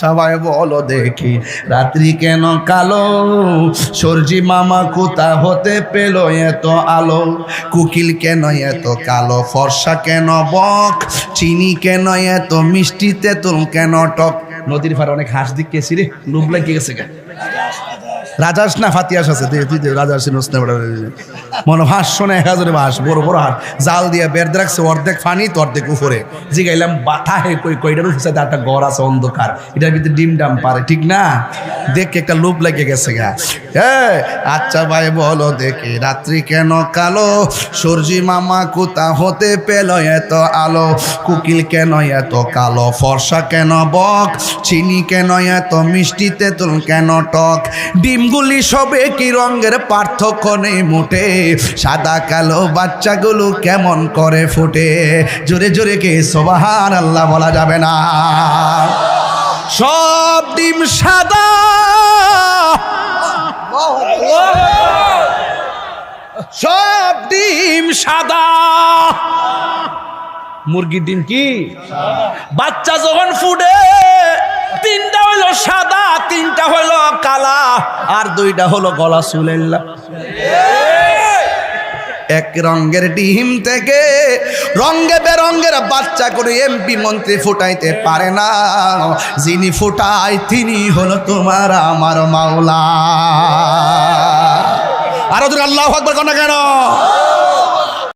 আচ্ছা ভাই বলো দেখি রাত্রি কেন কালো, সূর্যি মামা কোথা হতে পেল এত আলো, কুকিল কেন এত কালো, ফর্সা কেন বক, চিনি কেন এত মিষ্টি, তেঁতুল কেন টক। নদীর পাড়ে অনেক হাঁস দিকেছি রে, লোভ লাগিয়ে গেছে গা। রাজাস না ফাতিয়াস আছে, তুই রাজাস মনে হাঁস শোনে 1000 হাঁস, বড় বড় হাঁস জাল দিয়ে বের রাখছে, অর্ধেক ফানি তো অর্ধেক উপরে। জিগাইলাম বাথা হে কইটার উপরে একটা ঘর আছে অন্ধকার, এটার ভিতরে ডিম ডাম পারে, ঠিক না? দেখে একটা লোভ লেগে গেছে গা। আচ্ছা ভাই বলো দেখি রাত্রি কেন কালো, সূর্যি মামা কোথা হতে পেল এত আলো, কুকিল কেন এত কালো, ফর্সা কেন বক, চিনি কেন এত মিষ্টি, তেঁতুল কেন টক। ডিমগুলি সবে কি রঙের পার্থক্য নেই মোটে, সাদা কালো বাচ্চাগুলো কেমন করে ফুটে। জোরে জোরে কে সুবহানাল্লাহ বলা যাবে না? সব ডিম সাদা, সব ডিম সাদা। মুরগির ডিম কি বাচ্চা যখন ফুটে 3টা হলো সাদা, 3টা হলো কালা, আর 2টা হলো গলা চুলেল্লা। এক রঙের ডিম থেকে রঙে বেরঙের বাচ্চা করে এমপি মন্ত্রী ফুটাইতে পারে না, যিনি ফুটায় তিনি হলো তোমার আমার মাওলা। আরো আল্লাহু আকবার কোন কেন?